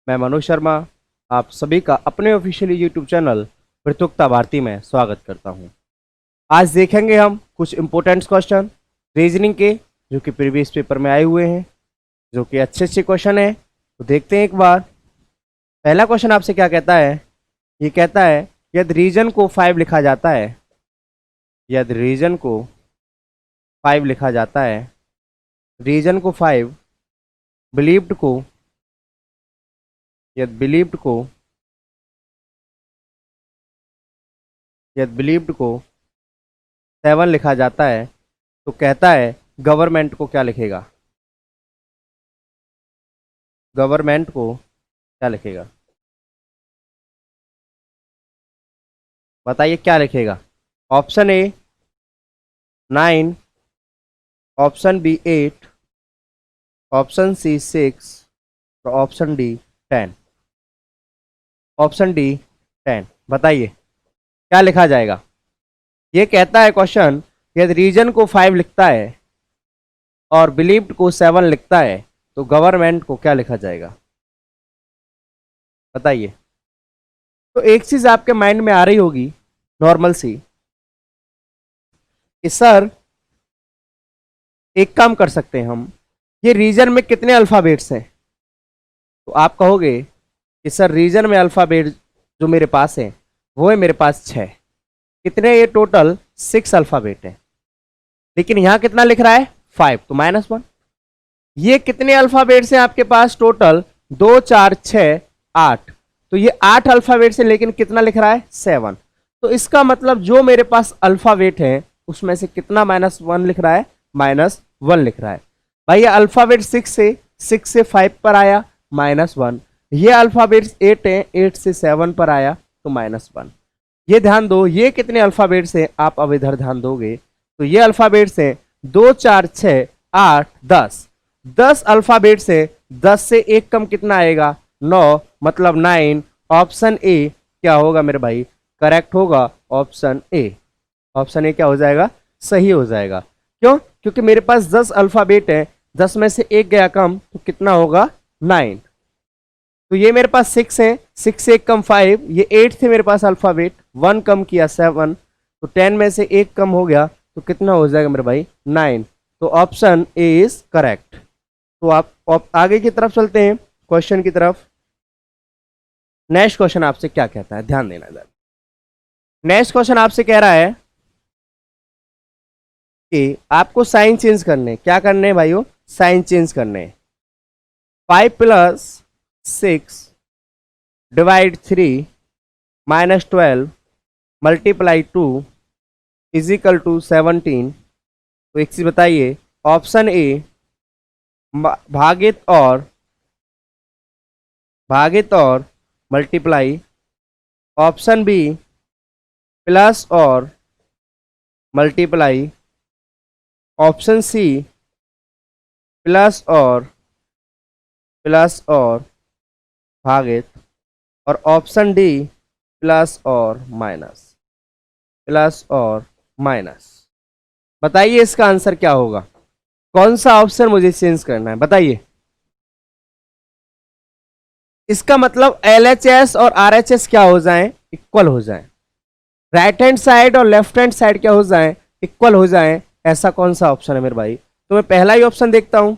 मैं मनोज शर्मा आप सभी का अपने ऑफिशियल यूट्यूब चैनल पृथुकता भारती में स्वागत करता हूं। आज देखेंगे हम कुछ इंपॉर्टेंट क्वेश्चन रीजनिंग के जो कि प्रीवियस पेपर में आए हुए हैं, जो कि अच्छे अच्छे क्वेश्चन हैं। तो देखते हैं एक बार। पहला क्वेश्चन आपसे क्या कहता है? ये कहता है यदि रीजन को 5 लिखा जाता है, यदि रीजन को 5 लिखा जाता है, रीजन को 5 बिलीव्ड को, यदि बिलीव्ड को, यदि बिलीव्ड को 7 लिखा जाता है तो कहता है गवर्नमेंट को क्या लिखेगा? गवर्नमेंट को क्या लिखेगा? बताइए क्या लिखेगा? Option A 9, option B 8, option C 6 और ऑप्शन डी 10। Option D 10। बताइए क्या लिखा जाएगा? ये कहता है क्वेश्चन यदि रीजन को 5 लिखता है और बिलीव्ड को 7 लिखता है तो गवर्नमेंट को क्या लिखा जाएगा? बताइए। तो एक चीज आपके माइंड में आ रही होगी नॉर्मल सी कि सर एक काम कर सकते हैं हम, ये रीजन में कितने अल्फाबेट्स हैं? तो आप कहोगे कि सर रीजन में अल्फाबेट जो मेरे पास है वो है मेरे पास 6। कितने? ये टोटल 6 अल्फाबेट है। लेकिन यहां कितना लिख रहा है? 5, तो -1। ये कितने अल्फाबेट्स हैं आपके पास? टोटल 2 4 6 8। तो ये 8 अल्फाबेट्स है, लेकिन कितना लिख रहा है? 7। तो इसका मतलब जो मेरे पास अल्फाबेट है उसमें से कितना -1 लिख रहा है? -1 लिख रहा है। भाई ये अल्फाबेट 6 से 5 पर आया -1। ये अल्फाबेट्स 8 है, 8 से 7 पर आया तो -1। ये ध्यान दो, ये कितने अल्फाबेट्स हैं? आप अब इधर ध्यान दोगे तो ये अल्फाबेट्स हैं 2 4 6 8 10। 10 अल्फाबेट्स है, 10 से एक कम कितना आएगा? 9, मतलब 9। ऑप्शन ए क्या होगा मेरे भाई? करेक्ट होगा ऑप्शन ए। ऑप्शन ए क्या हो जाएगा? सही हो जाएगा। क्यों? क्योंकि मेरे पास 10 अल्फाबेट है, 10 में से एक गया कम तो कितना होगा? 9। तो ये मेरे पास 6 है, 6 से एक कम 5। ये 8 थे मेरे पास अल्फाबेट, 1 कम किया 7, तो 10 में से एक कम हो गया तो कितना हो जाएगा मेरे भाई? 9। तो ऑप्शन ए इज करेक्ट। तो आप आगे की तरफ चलते हैं, क्वेश्चन की तरफ। नेक्स्ट क्वेश्चन आपसे क्या कहता है? ध्यान देना जरा। नेक्स्ट क्वेश्चन आपसे कह रहा है कि आपको साइन चेंज करने, क्या करने हैं भाइयों? साइन चेंज करने। 5 + 6 divide 3 -12 multiply 2 is equal to 17। तो एक चीज बताइए, ऑप्शन ए भागित और मल्टीप्लाई, ऑप्शन बी प्लस और मल्टीप्लाई, ऑप्शन सी प्लस और भागित, और ऑप्शन डी प्लस और माइनस। बताइए इसका आंसर क्या होगा? कौन सा ऑप्शन मुझे चेंज करना है? बताइए। इसका मतलब LHS और RHS क्या हो जाएं? इक्वल हो जाएं। राइट हैंड साइड और लेफ्ट हैंड साइड क्या हो जाएं? इक्वल हो जाएं। ऐसा कौन सा ऑप्शन है मेरे भाई? तो मैं पहला ही ऑप्शन देखता हूं।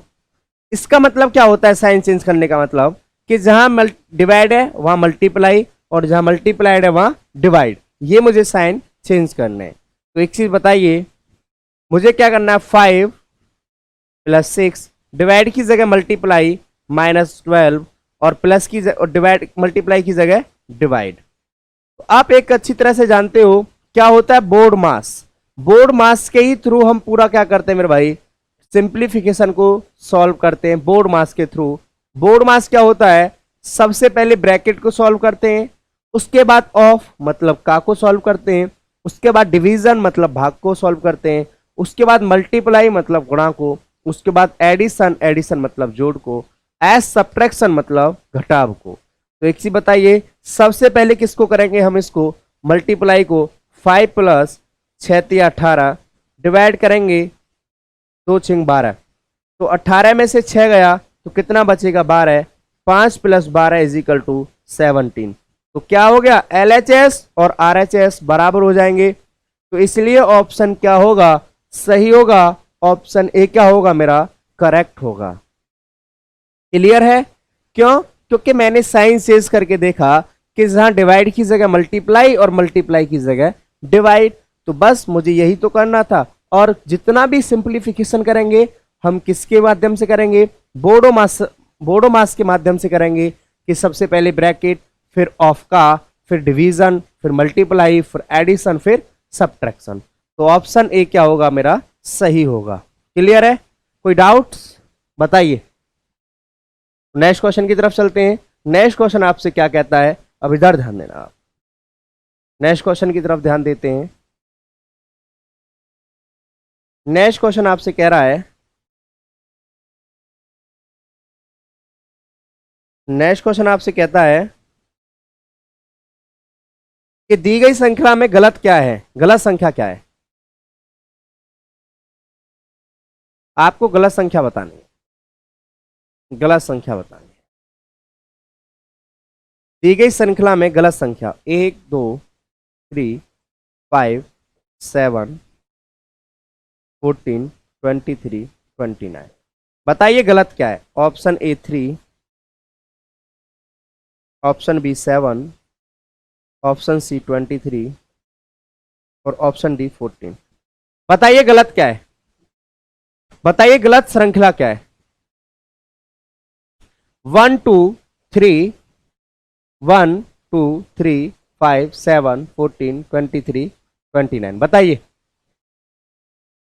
इसका मतलब क्या होता है साइन चेंज करने का? मतलब कि जहां डिवाइड है वहां मल्टीप्लाई, और जहां मल्टीप्लाइड है वहां डिवाइड। ये मुझे साइन चेंज करने हैं। तो एक चीज बताइए, मुझे क्या करना है? 5 + 6 डिवाइड की जगह मल्टीप्लाई, -12 और प्लस की जगह डिवाइड, मल्टीप्लाई की जगह डिवाइड। तो आप एक अच्छी तरह से जानते हो क्या होता है बोर्ड मास। बोर्ड मास के ही थ्रू हम पूरा क्या करते हैं मेरे भाई? सिंप्लीफिकेशन को सॉल्व करते हैं बोर्ड मास के थ्रू। बोर्ड मास क्या होता है? सबसे पहले ब्रैकेट को सॉल्व करते हैं, उसके बाद ऑफ मतलब का को सॉल्व करते हैं, उसके बाद डिवीजन मतलब भाग को सॉल्व करते हैं, उसके बाद मल्टीप्लाई मतलब गुणा को, उसके बाद एडिशन मतलब जोड़ को, एज सब्ट्रैक्शन मतलब घटाव को। तो एक चीज बताइए, सबसे पहले किसको करेंगे हम? इसको मल्टीप्लाई को 5 + 6 × 18 डिवाइड करेंगे 2 × 12। तो 18 में से 6 गया तो कितना बचेगा? 12। 5 + 12 = 17। तो क्या हो गया, LHS और RHS बराबर हो जाएंगे। तो इसलिए ऑप्शन क्या होगा, सही होगा। ऑप्शन ए क्या होगा मेरा, करेक्ट होगा। क्लियर है? क्यों? क्योंकि मैंने साइन चेंज करके देखा कि जहां डिवाइड की जगह मल्टीप्लाई और मल्टीप्लाई की जगह डिवाइड, तो बस मुझे यही तो करना था। और जितना भी सिंप्लीफिकेशन करेंगे हम किसके माध्यम से करेंगे, बोडो मास के माध्यम से करेंगे। कि सबसे पहले ब्रैकेट, फिर ऑफ का, फिर डिवीजन, फिर मल्टीप्लाई, फिर एडिशन, फिर सब्ट्रैक्शन। तो ऑप्शन ए क्या होगा मेरा, सही होगा। क्लियर है? कोई डाउट्स बताइए। नेक्स्ट क्वेश्चन की तरफ चलते हैं। नेक्स्ट क्वेश्चन आपसे क्या कहता है, अब इधर ध्यान देना आप। नेक्स्ट क्वेश्चन की तरफ ध्यान देते हैं। नेक्स्ट क्वेश्चन आपसे कह रहा है, नेक्स्ट क्वेश्चन आपसे कहता है कि दी गई संख्या में गलत क्या है, गलत संख्या क्या है। आपको गलत संख्या बतानी है, गलत संख्या बतानी है। दी गई श्रृंखला में गलत संख्या 1 2 3 5 7 14 23 29, बताइए गलत क्या है। Option A 3, option B 7, option C 23 और ऑप्शन डी 14। बताइए गलत क्या है, बताइए गलत श्रृंखला क्या है। 1 2 3 1 2 3 5 7 14 23 29, बताइए।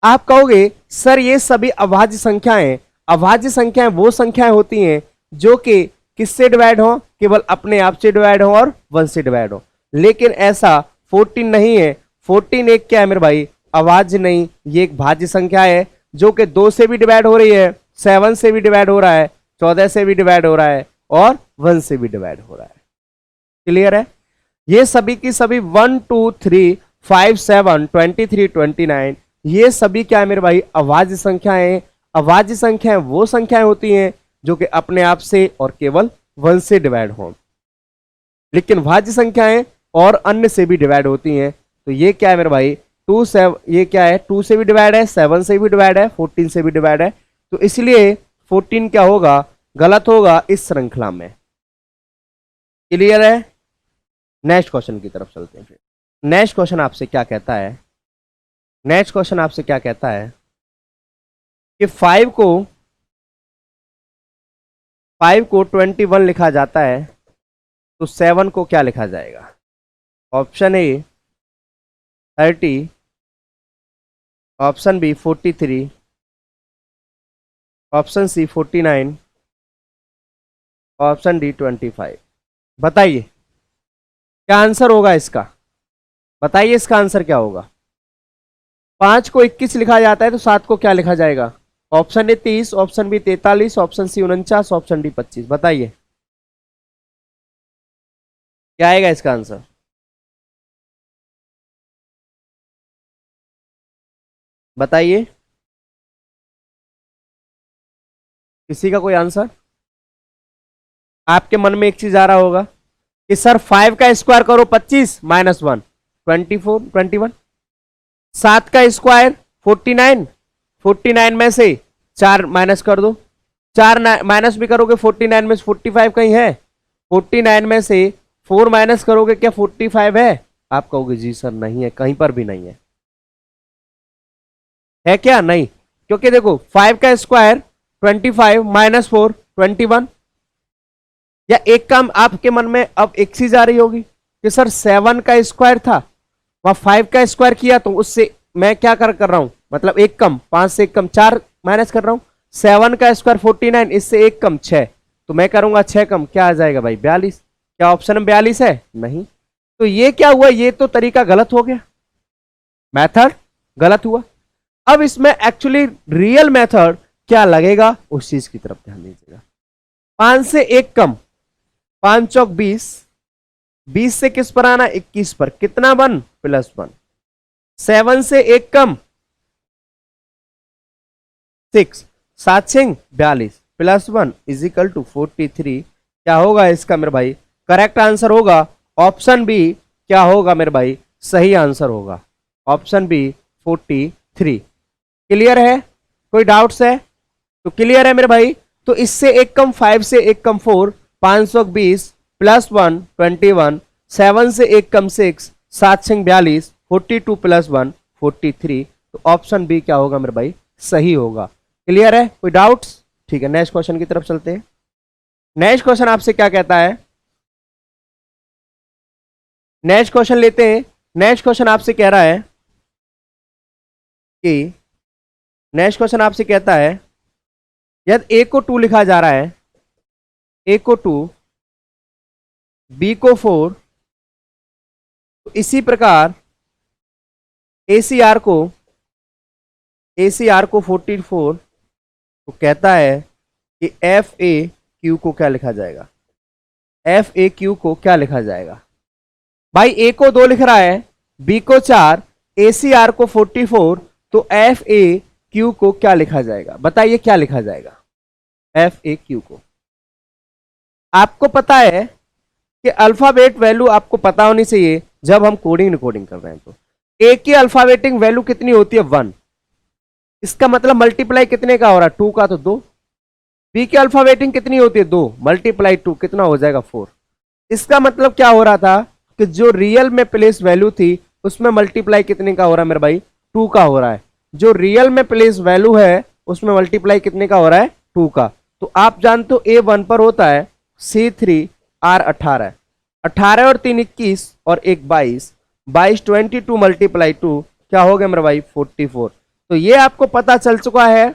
आप कहोगे सर ये सभी अभाज्य संख्याएं, अभाज्य संख्याएं वो संख्याएं होती हैं जो कि किससे डिवाइड हो, केवल अपने आप से डिवाइड हो और 1 से डिवाइड हो। लेकिन ऐसा 14 नहीं है। 14 एक क्या है मेरे भाई, अभाज्य नहीं, ये एक भाज्य संख्या है जो कि 2 से भी डिवाइड हो रही है, 7 से भी डिवाइड हो रहा है, 14 से भी डिवाइड हो रहा है और 1 से भी डिवाइड हो रहा है। क्लियर है? ये सभी की सभी 1 2 3 5 7 23 29 ये सभी क्या है मेरे भाई, अभाज्य संख्याएं। अभाज्य संख्याएं वो संख्याएं होती हैं जो कि अपने आप से और केवल 1 से डिवाइड हो। लेकिन भाज्य संख्याएं और अन्य से भी डिवाइड होती हैं। तो ये क्या है मेरे भाई, 2 7, ये क्या है, 2 से भी डिवाइड है, 7 से भी डिवाइड है, 14 से भी डिवाइड है। तो इसलिए 14 क्या होगा, गलत होगा इस श्रृंखला में। क्लियर है? नेक्स्ट क्वेश्चन की तरफ चलते हैं। फिर नेक्स्ट क्वेश्चन आपसे क्या कहता है, नेक्स्ट क्वेश्चन आपसे क्या कहता है कि 5 को 21 लिखा जाता है तो 7 को क्या लिखा जाएगा। Option A 30, option B 43, option C 49, option D 25। बताइए क्या आंसर होगा इसका, बताइए इसका आंसर क्या होगा। 5 को 21 लिखा जाता है तो 7 को क्या लिखा जाएगा। Option A 30, option B 43, option C 49, option D 25। बताइए क्या आएगा इसका आंसर। बताइए, किसी का कोई आंसर। आपके मन में एक चीज आ रहा होगा कि सर 5 का स्क्वायर करो 25 माइनस 1 24 21, 7 का स्क्वायर 49, 49 में से 4 माइनस कर दो, 4 माइनस भी करोगे 49 में से 45 कहीं है, 49 में से 4 माइनस करोगे क्या 45 है। आप कहोगे जी सर नहीं है, कहीं पर भी नहीं है क्या, नहीं। क्योंकि देखो 5 का स्क्वायर 25 माइनस 4 21, या एक काम आपके मन में अब एक चीज आ रही होगी कि सर 7 का स्क्वायर था, वहां 5 का स्क्वायर किया तो उससे मैं क्या कर रहा हूं, मतलब एक कम, 5 से एक कम 4 माइनस कर रहा हूं। 7 का स्क्वायर 49, इससे एक कम 6, तो मैं करूंगा 6 कम, क्या आ जाएगा भाई 42। क्या ऑप्शन में 42 है, नहीं। तो ये क्या हुआ, ये तो तरीका गलत हो गया, मेथड गलत हुआ। अब इसमें एक्चुअली रियल मेथड क्या लगेगा उस चीज की तरफ ध्यान दीजिएगा। 5 से एक कम, 5 चौक 20, 20 से किस पर आना 21 पर, कितना 1 प्लस 1। 7 से एक कम 6, 7 सिंह 42 प्लस 1 इज इक्वल टू 43 क्या होगा इसका मेरे भाई? करेक्ट आंसर होगा ऑप्शन बी। क्या होगा मेरे भाई? सही आंसर होगा ऑप्शन बी 43। क्लियर है? कोई डाउट्स है? तो क्लियर है मेरे भाई। तो इससे एक कम 5 से एक कम 4 520 प्लस 1 21 7 से एक कम 6 7 से 42 42 प्लस 1 43। तो ऑप्शन बी क्या होगा मेरे भाई? सही होगा। क्लियर है? कोई डाउट्स? ठीक है, नेक्स्ट क्वेश्चन की तरफ चलते हैं। नेक्स्ट क्वेश्चन आपसे क्या कहता है? नेक्स्ट क्वेश्चन लेते हैं। नेक्स्ट क्वेश्चन आपसे कह रहा है कि नेक्स्ट क्वेश्चन आपसे कहता है यदि ए को 2 लिखा जा रहा है, ए को 2 बी को 4, तो इसी प्रकार एसीआर को 44, तो कहता है कि एफ ए क्यू को क्या लिखा जाएगा? एफ ए क्यू को क्या लिखा जाएगा? भाई ए को 2 लिख रहा है, बी को 4, एसीआर को 44, तो एफ ए क्यू को क्या लिखा जाएगा? बताइए क्या लिखा जाएगा एफ ए क्यू को? आपको पता है कि अल्फाबेट वैल्यू आपको पता होनी चाहिए जब हम कोडिंग रिकॉर्डिंग कर रहे हैं। तो ए की अल्फाबेटिक वैल्यू कितनी होती है? 1। इसका मतलब मल्टीप्लाई कितने का हो रहा है? 2 का, तो 2। बी की अल्फाबेटिंग कितनी होती है? 2 मल्टीप्लाई 2 कितना हो जाएगा? 4। इसका मतलब क्या हो रहा था कि जो रियल में प्लेस वैल्यू थी उसमें मल्टीप्लाई कितने का हो रहा है मेरे भाई? 2 का हो रहा है। जो रियल में प्लेस वैल्यू है उसमें मल्टीप्लाई कितने का हो रहा है? 2 का। तो आप जानते हो ए 1 पर होता है, C3 R 18, 18 और 3 21 और 1 22, 22 22 मल्टीप्लाई 2 क्या हो गया मेरे भाई? 44। तो ये आपको पता चल चुका है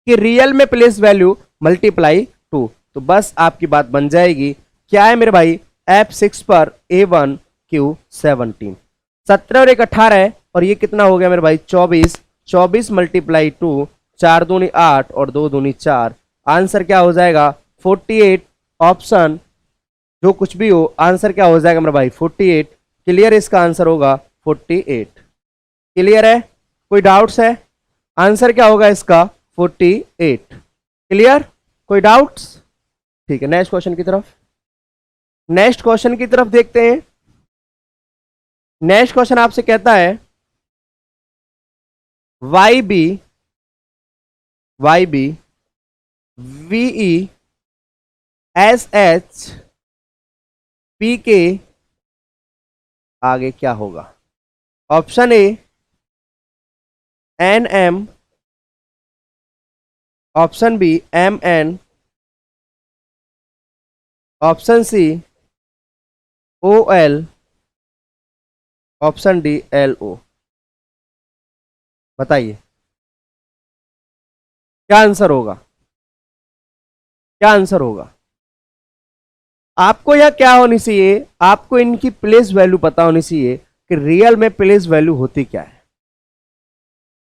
कि रियल में प्लेस वैल्यू मल्टीप्लाई 2। तो बस आपकी बात बन जाएगी। क्या है मेरे भाई? F6 पर A1 Q 17, 17 और 1 18 और ये कितना हो गया मेरे भाई? 24, 24 मल्टीप्लाई 2, 4 दूनी 8 और 2 दूनी 4। आंसर क्या हो जाएगा? 48। ऑप्शन जो कुछ भी हो, आंसर क्या हो जाएगा मेरे भाई? 48। क्लियर? इसका आंसर होगा 48। क्लियर है? कोई डाउट्स है? आंसर क्या होगा इसका? 48। क्लियर? कोई डाउट्स? ठीक है, नेक्स्ट क्वेश्चन की तरफ। नेक्स्ट क्वेश्चन की तरफ देखते हैं। नेक्स्ट क्वेश्चन आपसे कहता है Y B V E S H P के आगे क्या होगा? Option A N M, option B M N, option C O L, option D L O. बताइए क्या आंसर होगा? क्या आंसर होगा? आपको यह क्या होनी चाहिए? आपको इनकी प्लेस वैल्यू पता होनी चाहिए कि रियल में प्लेस वैल्यू होती क्या है।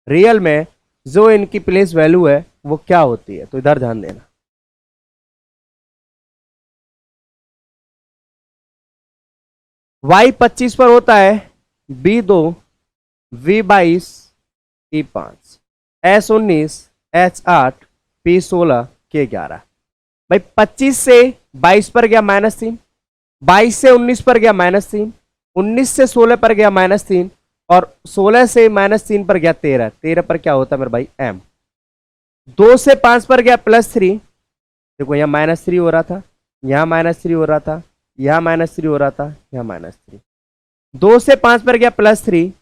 रियल में जो इनकी प्लेस वैल्यू है वो क्या होती है? तो इधर ध्यान देना। Y 25 पर होता है, B2 V22 E5 S19 H8 P16 K11। भाई 25 से 22 पर गया -3, 22 से 19 पर गया -3, 19 से 16 पर गया -3 और 16 से -3 पर गया 13। 13 पर क्या होता है मेरे भाई? M। 2 से 5 पर गया +3। देखो यहाँ -3 हो रहा था, यहाँ -3 हो रहा था, यहाँ -3 हो रहा था, यहाँ -3। 2 से 5 पर गया +3,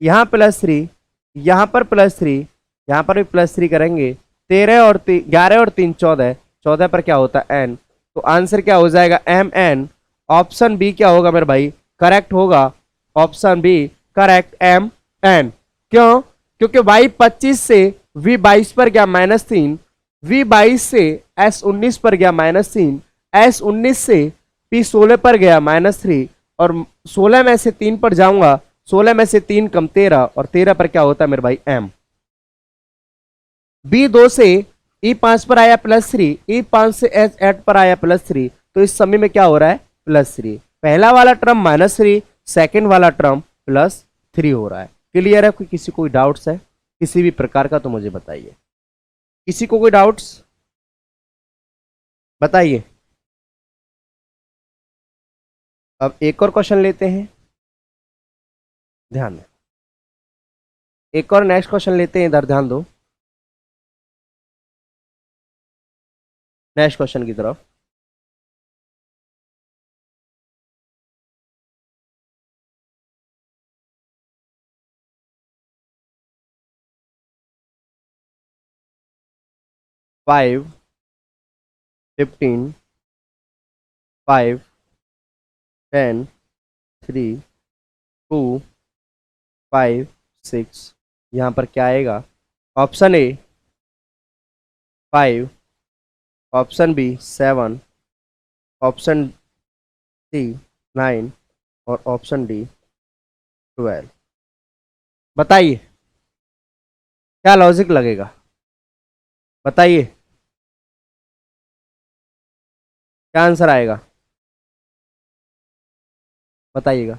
यहाँ +3, यहाँ पर +3, यहाँ पर भी +3 करेंगे। 13 और 11 और 3 14, 14 पर क्या होता है? N। तो आंसर क्या हो जाएगा? MN। ऑप्शन बी क्या होगा मेरे भाई? करेक्ट होगा ऑप्शन बी, करेक्ट MN। क्यों? क्योंकि Y 25 से V22 पर गया -3, V22 से S19 पर गया -3, S19 से P16 पर गया -3 और 16 में से 3 पर जाऊंगा, 16 में से 3 कम 13 और 13 पर क्या होता है मेरे भाई? M। B2 से E5 पर आया +3, E5 से H8 पर आया +3, तो इस समय में क्या हो रहा है? +3। पहला वाला टर्म -3, सेकंड वाला टर्म +3 हो रहा है। क्लियर है? किसी कोई डाउट्स है किसी भी प्रकार का? तो मुझे बताइए। किसी को कोई डाउट्स? बताइए। अब एक और क्वेश्चन लेते हैं, ध्यान दें, एक और नेक्स्ट क्वेश्चन लेते हैं, इधर ध्यान दो नेक्स्ट क्वेश्चन की तरफ। फाइव 15 5 10 3 2 5 6, यहां पर क्या आएगा? Option A 5, option B 7, option C 9 और ऑप्शन डी 12। बताइए क्या लॉजिक लगेगा, बताइए क्या आंसर आएगा, बताइएगा।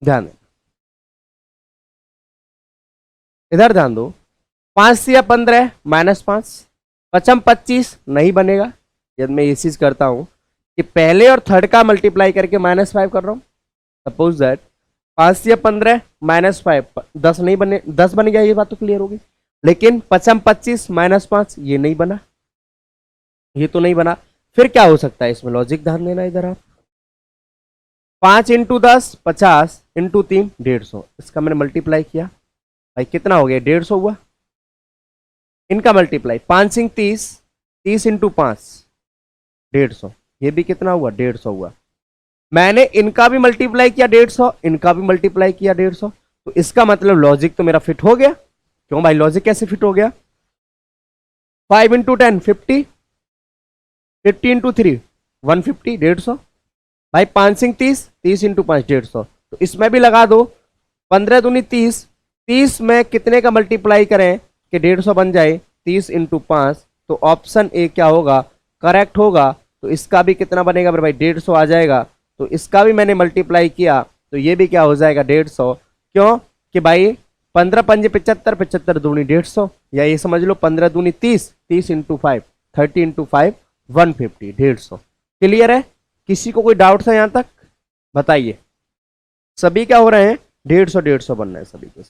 ध्यान दें, इधर ध्यान दो। 5 से 15 -5, 5 25 नहीं बनेगा। यदि मैं ये चीज करता हूं कि पहले और थर्ड का मल्टीप्लाई करके -5 कर रहा हूं, सपोज दैट 5 से 15 -5 10 नहीं बने, 10 बन गया, ये बात तो क्लियर होगी। लेकिन 5 25 -5 ये नहीं बना, ये तो नहीं बना। फिर क्या हो सकता है इसमें, लॉजिक ध्यान देना इधर आप। 5 × 10 50 × 3 150, इसका मैंने मल्टीप्लाई किया भाई, कितना हो गया? 150 हुआ। इनका मल्टीप्लाई 5 × 30, 30 × 5 150, ये भी कितना हुआ? 150 हुआ। मैंने इनका भी मल्टीप्लाई किया 150, इनका भी मल्टीप्लाई किया 150, तो इसका मतलब लॉजिक तो मेरा फिट हो गया। क्यों भाई, लॉजिक कैसे फिट हो गया? 5 × 10 50, 50 × 3 150 150, भाई 5 × 30, 30 × 5 150, तो इसमें भी लगा दो 15 दूनी 30, 30 में कितने का मल्टीप्लाई करें कि 150 बन जाए? 30 × 5, तो ऑप्शन ए क्या होगा? करेक्ट होगा। तो इसका भी कितना बनेगा मेरे भाई? 150 आ जाएगा। तो इसका भी मैंने मल्टीप्लाई किया, तो ये भी क्या हो जाएगा? 150। क्यों कि भाई 15 पंजे 75, 75 दूनी 150, या ये समझ लो 15 दूनी 30, 30 × 5 30 × 5 150 150। क्लियर है? किसी को कोई डाउट था यहां तक? बताइए। सभी क्या हो रहे हैं? 150 150 बन रहे हैं सभी के।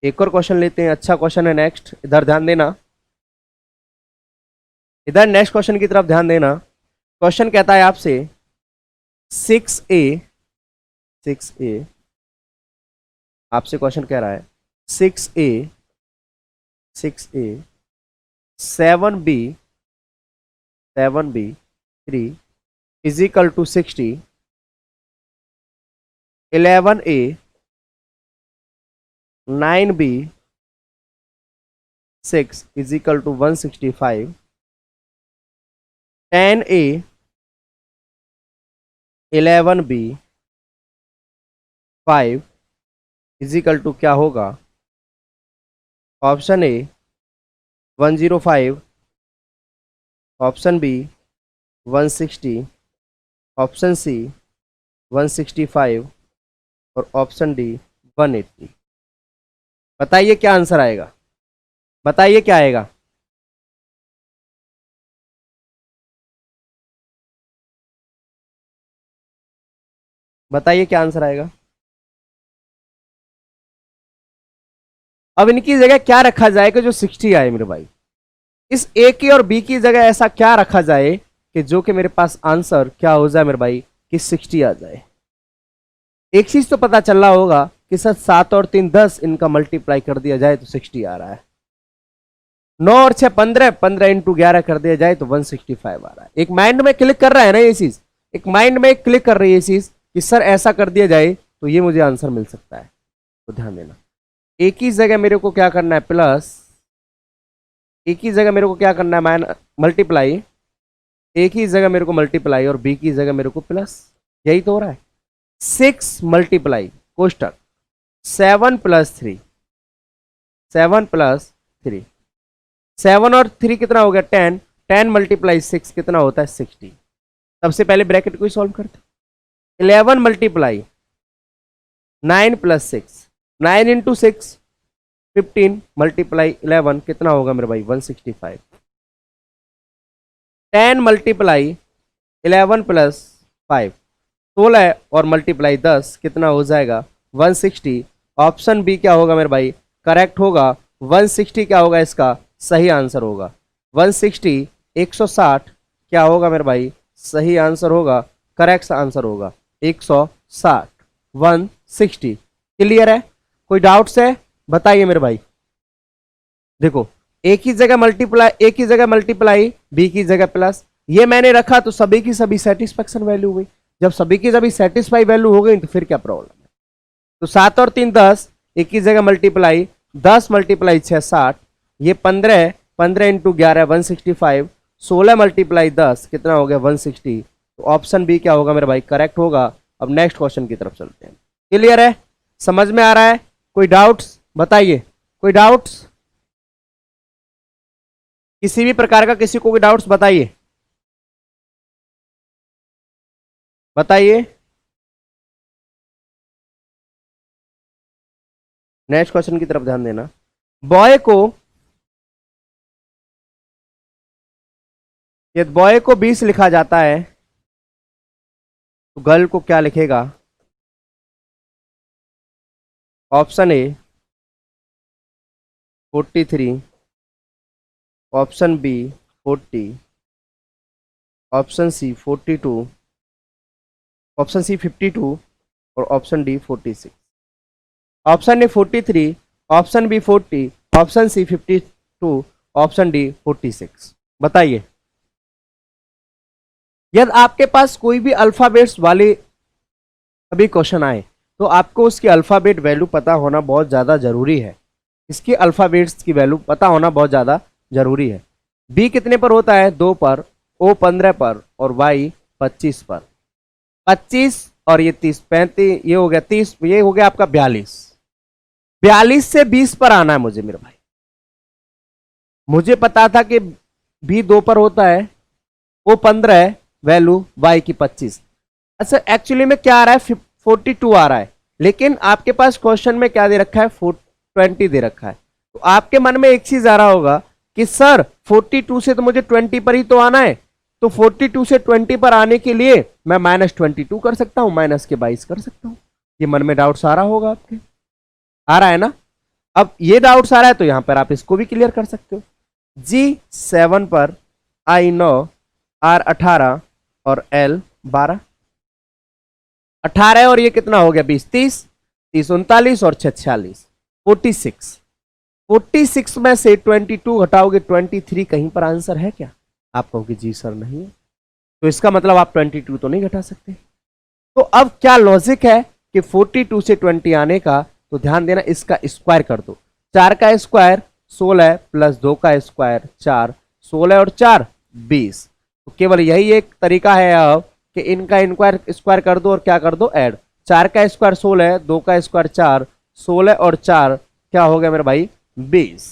एक और क्वेश्चन लेते हैं, अच्छा क्वेश्चन है नेक्स्ट, इधर ध्यान देना, इधर नेक्स्ट क्वेश्चन की तरफ ध्यान देना। क्वेश्चन कहता है आपसे 6a, 6a, आपसे क्वेश्चन कह रहा है 6a 7b 3 is equal to 60, 11a 9b 6 is equal to 165, 10a 11b 5 is equal to क्या होगा? Option A 105, option B 160, option C 165 और ऑप्शन डी 180। बताइए क्या आंसर आएगा, बताइए क्या आएगा? बताइए क्या आंसर आएगा? अब इनकी जगह क्या रखा जाए कि जो 60 आए मेरे भाई? इस ए की और बी की जगह ऐसा क्या रखा जाए कि जो कि मेरे पास आंसर क्या हो जाए मेरे भाई कि 60 आ जाए? एक चीज तो पता चल रहा होगा कि सर 7 और 3 10, इनका मल्टीप्लाई कर दिया जाए तो 60 आ रहा है। 9 और 6 15, 15 × 11 कर दिया जाए तो 165 आ रहा है। एक माइंड में क्लिक कर रहा है ना ये चीज, एक माइंड में क्लिक कर रही है ये चीज कि सर ऐसा कर दिया जाए तो ये मुझे आंसर मिल सकता है। तो ध्यान देना, एक ही जगह मेरे को क्या करना है? प्लस, एक ही जगह मेरे को क्या करना है? मल्टीप्लाई, एक ही जगह मेरे को मल्टीप्लाई और बी की जगह मेरे को प्लस, यही तो हो रहा है। 6 मल्टीप्लाई कोष्टक 7 + 3, 7 + 3, 7 और 3 कितना हो गया? 10, 10 × 6 कितना होता है? 60। सबसे पहले ब्रैकेट को ही सॉल्व करते। 11 × 9 + 6, 9 × 6 15 × 11 कितना होगा मेरे भाई? 165। 10 × 11 + 5, 16 और मल्टीप्लाई 10 कितना हो जाएगा 160। ऑप्शन बी क्या होगा मेरे भाई, करेक्ट होगा। 160 क्या होगा इसका सही आंसर होगा। 160 160 क्या होगा मेरे भाई, सही आंसर होगा, करेक्ट आंसर होगा 160, 160। क्लियर है, कोई डाउट्स है बताइए मेरे भाई। देखो एक ही जगह मल्टीप्लाई, एक ही जगह मल्टीप्लाई, बी की जगह प्लस, ये मैंने रखा तो सभी की सभी सेटिस्फेक्शन वैल्यू हुई। जब सभी की सभी सेटिस्फाई वैल्यू हो गई तो फिर क्या प्रॉब्लम है। तो 7 और 3 10, एक ही जगह मल्टीप्लाई, 10 मल्टीप्लाई 6 60, ये 15, 15 इंटू 11 165, 16 मल्टीप्लाई 10 कितना हो गया 160। तो ऑप्शन बी क्या होगा मेरे भाई, करेक्ट होगा। अब नेक्स्ट क्वेश्चन की तरफ चलते हैं। क्लियर है, समझ में आ रहा है, कोई डाउट्स बताइए, कोई डाउट्स किसी भी प्रकार का, किसी को कोई डाउट्स बताइए, बताइए। नेक्स्ट क्वेश्चन की तरफ ध्यान देना। बॉय को, यदि बॉय को 20 लिखा जाता है तो गर्ल को क्या लिखेगा। Option A 43, option B 40, option C 42, option C 52 और option D 46। Option A 43, option B 40, option C 52, option D 46। बताइए। यदि आपके पास कोई भी अल्फाबेट्स वाले अभी क्वेश्चन आए तो आपको उसकी अल्फाबेट वैल्यू पता होना बहुत ज्यादा जरूरी है। इसकी अल्फाबेट्स की वैल्यू पता होना बहुत ज्यादा जरूरी है। बी कितने पर होता है 2 पर, ओ 15 पर और वाई 25 पर। 25 और ये 30, 35, ये हो गया 30, ये हो गया आपका 42। 42 से 20 पर आना है मुझे मेरे भाई। मुझे पता था कि बी 2 पर होता है, ओ 15 है, वैल्यू वाई की 25। अच्छा एक्चुअली में क्या आ रहा है 42 आ रहा है, लेकिन आपके पास क्वेश्चन में क्या दे रखा है 20 दे रखा है। तो आपके मन में एक चीज आ रहा होगा कि सर 42 से तो मुझे 20 पर ही तो आना है, तो 42 से 20 पर आने के लिए मैं -22 कर सकता हूं, माइनस के 22 कर सकता हूं। ये मन में डाउट्स आ रहा होगा आपके, आ रहा है ना। अब ये डाउट्स आ रहा है तो यहां पर आप इसको भी क्लियर कर सकते हो। G7 पर, I9, R18 और L12। 18 और ये कितना हो गया 20, 30, 30 39 और 6 46, 46। 46 में से 22 घटाओगे 23, कहीं पर आंसर है क्या। आप कहोगे जी सर नहीं है, तो इसका मतलब आप 22 तो नहीं घटा सकते। तो अब क्या लॉजिक है कि 42 से 20 आने का, तो ध्यान देना इसका स्क्वायर कर दो। 4 का स्क्वायर 16 प्लस 2 का स्क्वायर 4, 16 और 4 20। तो केवल यही एक तरीका है अब कि इनका स्क्वायर कर दो और क्या कर दो ऐड। 4 का स्क्वायर 16, 2 का स्क्वायर 4, 16 और 4 क्या हो गया मेरे भाई 20।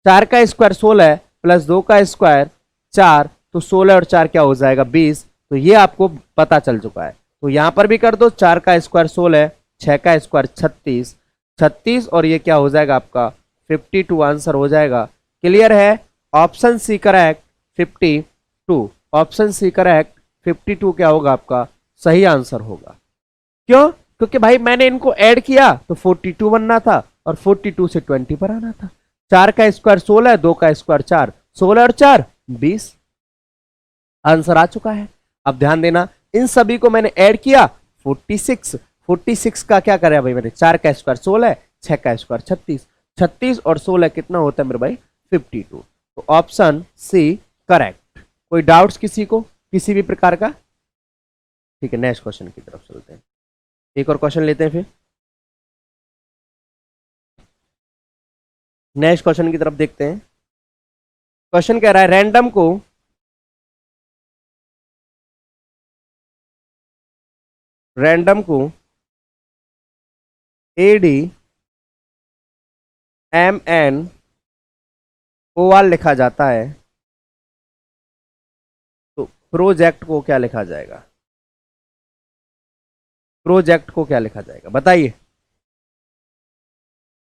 4 का स्क्वायर 16 प्लस 2 का स्क्वायर 4, तो 16 और 4 क्या हो जाएगा 20। तो ये आपको पता चल चुका है। तो यहां पर भी कर दो, 4 का स्क्वायर 16, 6 का स्क्वायर 36, 36 और ये क्या हो जाएगा आपका 52 आंसर हो जाएगा। क्लियर है, option C correct 52, option C correct 52 क्या होगा आपका सही आंसर होगा। क्यों, क्योंकि भाई मैंने इनको ऐड किया तो 42 बनना था और 42 से 20 पर आना था। 4 का स्क्वायर 16, 2 का स्क्वायर 4, 16 और 4 20, आंसर आ चुका है। अब ध्यान देना, इन सभी को मैंने ऐड किया 46, 46 का क्या करा भाई मैंने, 4 का स्क्वायर 16, 6 का स्क्वायर 36, 36 और 16 कितना होता है मेरे भाई 52। तो ऑप्शन सी करेक्ट। कोई डाउट्स किसी को किसी भी प्रकार का। ठीक है, नेक्स्ट क्वेश्चन की तरफ चलते हैं, एक और क्वेश्चन लेते हैं फिर। नेक्स्ट क्वेश्चन की तरफ देखते हैं। क्वेश्चन कह रहा है रैंडम को AD MNOR लिखा जाता है तो प्रोजेक्ट को क्या लिखा जाएगा, प्रोजेक्ट को क्या लिखा जाएगा बताइए,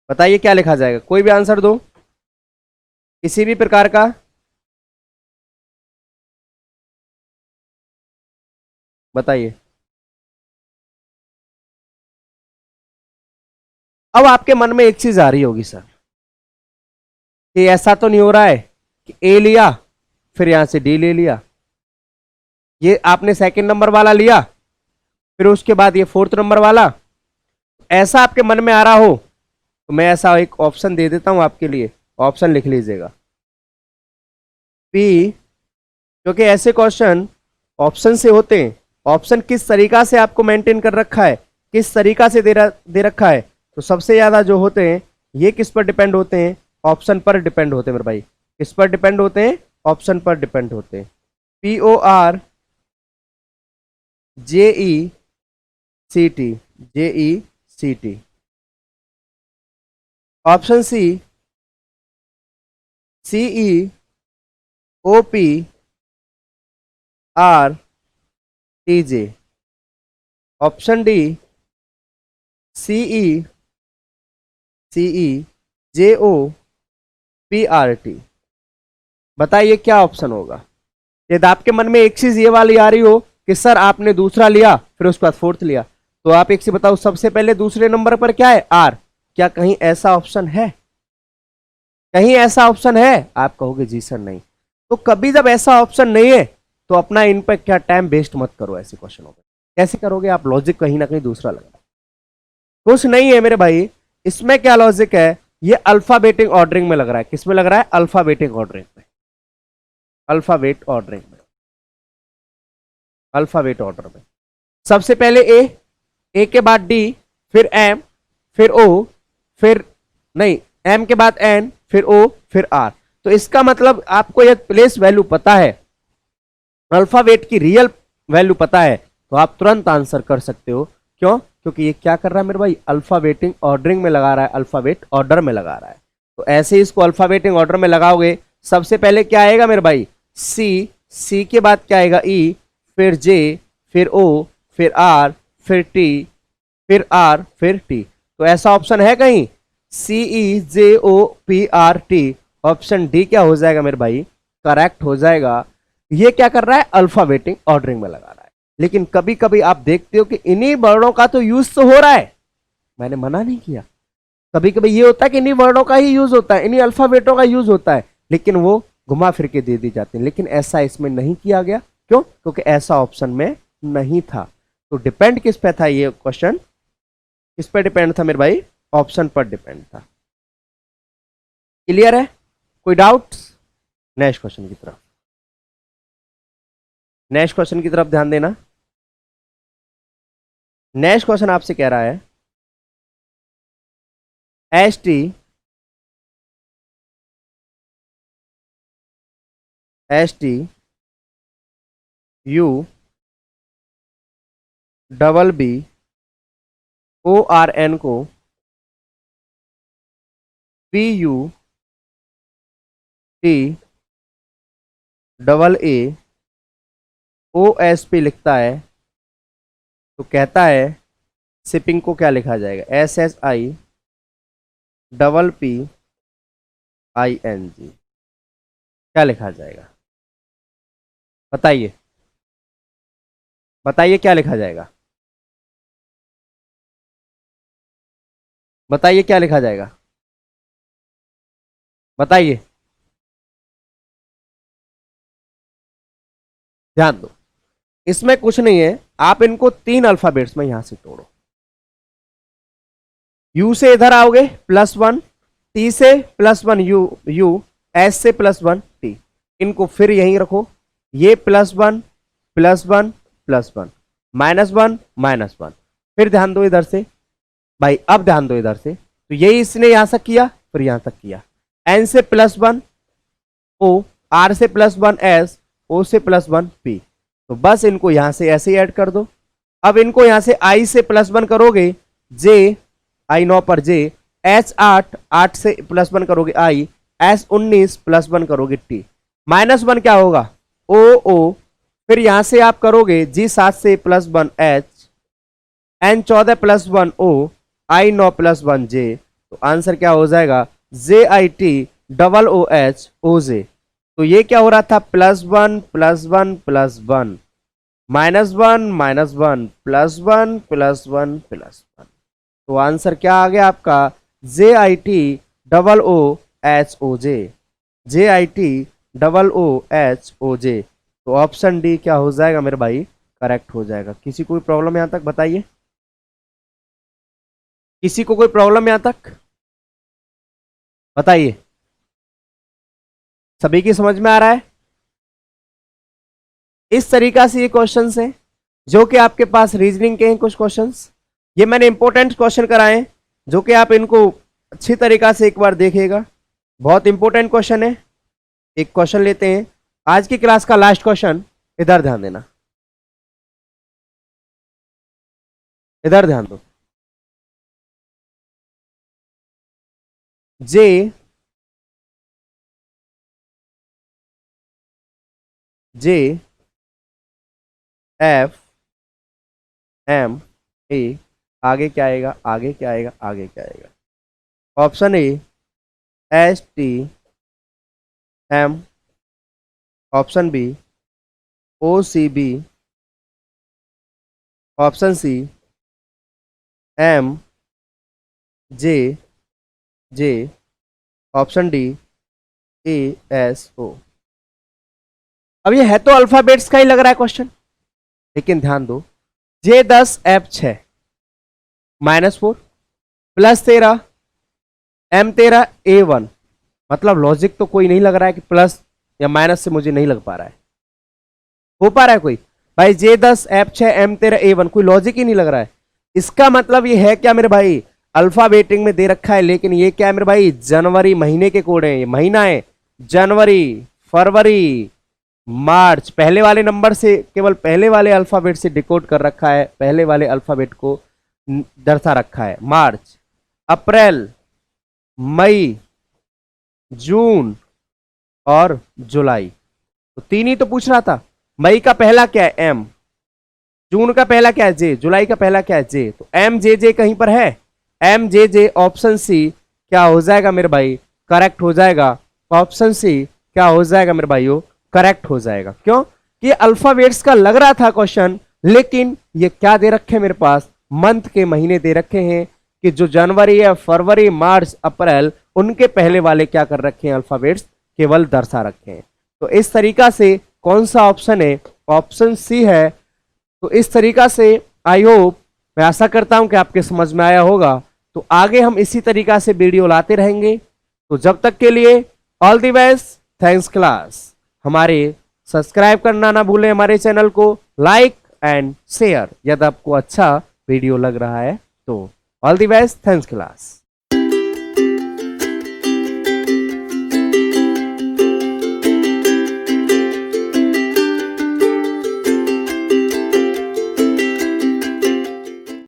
बताइए क्या लिखा जाएगा, कोई भी आंसर दो किसी भी प्रकार का। बताइए। अब आपके मन में एक चीज आ रही होगी सर, कि ऐसा तो नहीं हो रहा है कि ए लिया फिर यहां से डी ले लिया, ये आपने सेकंड नंबर वाला लिया फिर उसके बाद ये फोर्थ नंबर वाला, ऐसा आपके मन में आ रहा हो तो मैं ऐसा एक ऑप्शन दे देता हूं आपके लिए, ऑप्शन लिख लीजिएगा पी, क्योंकि ऐसे क्वेश्चन ऑप्शन से होते हैं। ऑप्शन किस तरीका से आपको मेंटेन कर रखा है, किस तरीका से दे रखा है, तो सबसे ज्यादा जो होते हैं ये किस पर डिपेंड होते हैं, ऑप्शन पर डिपेंड होते हैं मेरे भाई। किस पर डिपेंड होते हैं, ऑप्शन पर डिपेंड होते हैं। POR JECT, JECT। Option C CEOPRTJ। Option D CEJOPRT। बताइए क्या ऑप्शन होगा। यदि आपके मन में एक चीज ये वाली आ रही हो कि सर आपने दूसरा लिया फिर उसके बाद फोर्थ लिया, तो आप एक से बताओ सबसे पहले दूसरे नंबर पर क्या है, आर। क्या कहीं ऐसा ऑप्शन है, कहीं ऐसा ऑप्शन है? आप कहोगे जी सर नहीं। तो कभी जब ऐसा ऑप्शन नहीं है तो अपना इन पर क्या टाइम वेस्ट मत करो ऐसे क्वेश्चनों पर। कैसे करोगे आप, लॉजिक कहीं ना कहीं दूसरा लग रहा है। कुछ नहीं है मेरे भाई, इसमें क्या लॉजिक है, ये अल्फाबेटिक ऑर्डरिंग में लग रहा है। किस में लग रहा है, अल्फाबेटिक ऑर्डरिंग में, अल्फाबेट ऑर्डरिंग में, अल्फाबेट ऑर्डर में। सबसे पहले ए के बाद डी, फिर एम, फिर ओ, फिर नहीं, एम के बाद एन, फिर ओ, फिर आर। तो इसका मतलब आपको यह प्लेस वैल्यू पता है, अल्फाबेट की रियल वैल्यू पता है, तो आप तुरंत आंसर कर सकते हो। क्यों? क्योंकि ये क्या कर रहा है मेरे भाई, अल्फाबेटिक ऑर्डरिंग में लगा रहा है, अल्फाबेट ऑर्डर में लगा रहा है। तो ऐसे ही इसको अल्फाबेटिक ऑर्डर में लगाओगे, सबसे पहले क्या आएगा मेरे भाई, सी के बाद क्या आएगा, ई, फिर जे, फिर ओ, फिर आर, फिर टी, फिर आर, फिर टी। तो ऐसा ऑप्शन है कहीं, CEJOPRT। ऑप्शन डी क्या हो जाएगा मेरे भाई, करेक्ट हो जाएगा। ये क्या कर रहा है, अल्फाबेटिक ऑर्डरिंग में लगा रहा है। लेकिन कभी कभी आप देखते हो कि इन्हीं वर्डों का तो यूज तो हो रहा है, मैंने मना नहीं किया। कभी कभी ये होता है कि इन्हीं वर्डों का ही यूज होता है, इन्हीं अल्फाबेटों का यूज होता है, लेकिन वो घुमा फिर के दे दी जाती है। लेकिन ऐसा इसमें नहीं किया गया, क्यों? क्योंकि ऐसा ऑप्शन में नहीं था। तो डिपेंड किस पे था ये क्वेश्चन, किस पे डिपेंड था मेरे भाई, ऑप्शन पर डिपेंड था। क्लियर है, कोई डाउट? नेक्स्ट क्वेश्चन की तरफ, नेक्स्ट क्वेश्चन की तरफ ध्यान देना। नेक्स्ट क्वेश्चन आपसे कह रहा है ST UBBORN को PUTAAOSP लिखता है, तो कहता है शिपिंग को क्या लिखा जाएगा, SSIPPING। क्या लिखा जाएगा, बताइए, बताइए क्या लिखा जाएगा, बताइए क्या लिखा जाएगा, बताइए। ध्यान दो, इसमें कुछ नहीं है, आप इनको 3 अल्फाबेट्स में यहां से तोड़ो। यू से इधर आओगे +1, टी से +1 यू, एस से +1 टी, इनको फिर यहीं रखो। ये +1 +1 +1 -1 -1। फिर ध्यान दो इधर से भाई, अब ध्यान दो इधर से, तो यही इसने यहां तक किया फिर यहां तक किया। एन से +1 ओ, आर से +1 एस, ओ से +1 पी। तो बस इनको यहां से ऐसे ही ऐड कर दो। अब इनको यहां से आई से +1 करोगे, जे, आई 9 पर जे, एच 8, 8 से +1 करोगे आई, एस 19 +1 करोगे टी। -1 क्या होगा, ओ ओ, फिर यहां से आप करोगे जी 7 से +1 एच, एन 14 +1 ओ, आई 9 +1 जे। तो आंसर क्या हो जाएगा, JITOOH OJ। तो ये क्या हो रहा था, +1 +1 +1, -1 +1 +1 +1। तो आंसर क्या आ गया आपका JITOOHOJ, JITOOHOJ। तो ऑप्शन डी क्या हो जाएगा मेरे भाई, करेक्ट हो जाएगा। किसी कोई प्रॉब्लम यहां तक बताइए, किसी को कोई प्रॉब्लम यहां तक बताइए, सभी की समझ में आ रहा है? इस तरीका से ये क्वेश्चंस हैं जो कि आपके पास रीजनिंग के हैं कुछ क्वेश्चंस। ये मैंने इंपॉर्टेंट क्वेश्चन कराए जो कि आप इनको अच्छी तरीका से एक बार देखिएगा, बहुत इंपॉर्टेंट क्वेश्चन है। एक क्वेश्चन लेते हैं आज की क्लास का लास्ट क्वेश्चन, इधर ध्यान देना, इधर ध्यान दो। जे F M A, आगे क्या आएगा, आगे क्या आएगा, आगे क्या आएगा? Option A STM, option B OCB, option C MJJ, option D ASO। अब ये है तो अल्फाबेट्स का ही लग रहा है क्वेश्चन, लेकिन ध्यान दो, J10F6 -4 +13 M13 A1, मतलब लॉजिक तो कोई नहीं लग रहा है कि प्लस या माइनस से मुझे नहीं लग पा रहा है, हो पा रहा है कोई भाई? J10F6 M13 A1, कोई लॉजिक ही नहीं लग रहा है। इसका मतलब ये है क्या मेरे भाई, अल्फाबेटिंग में दे रखा है, लेकिन ये क्या है मेरे भाई, जनवरी महीने के कोड है, ये महीना है, जनवरी फरवरी मार्च, पहले वाले नंबर से, केवल पहले वाले अल्फाबेट से डिकोड कर रखा है, पहले वाले अल्फाबेट को दर्शा रखा है। मार्च, अप्रैल, मई, जून और जुलाई, तो तीन ही तो पूछ रहा था। मई का पहला क्या है, एम, जून का पहला क्या है, जे, जुलाई का पहला क्या है, जे, तो एम जे जे कहीं पर है, एम जे जे, ऑप्शन सी क्या हो जाएगा मेरे भाई, करेक्ट हो जाएगा। ऑप्शन सी क्या हो जाएगा मेरे भाइयों, करेक्ट हो जाएगा। क्यों? कि अल्फाबेट्स का लग रहा था क्वेश्चन, लेकिन ये क्या दे रखे हैं मेरे पास, मंथ के महीने दे रखे हैं कि जो जनवरी है, फरवरी, मार्च, अप्रैल, उनके पहले वाले क्या कर रखे हैं, अल्फाबेट्स केवल दर्शा रखे हैं। तो इस तरीका से कौन सा ऑप्शन है, ऑप्शन सी है। तो इस तरीका से आई होप, मैं आशा करता हूं कि आपके समझ में आया होगा। तो आगे हम इसी तरीका से वीडियो लाते रहेंगे। तो जब तक के लिए all the best, thanks class. हमारे सब्सक्राइब करना ना भूलें, हमारे चैनल को लाइक एंड शेयर यदि आपको अच्छा वीडियो लग रहा है तो। All the best, thanks class.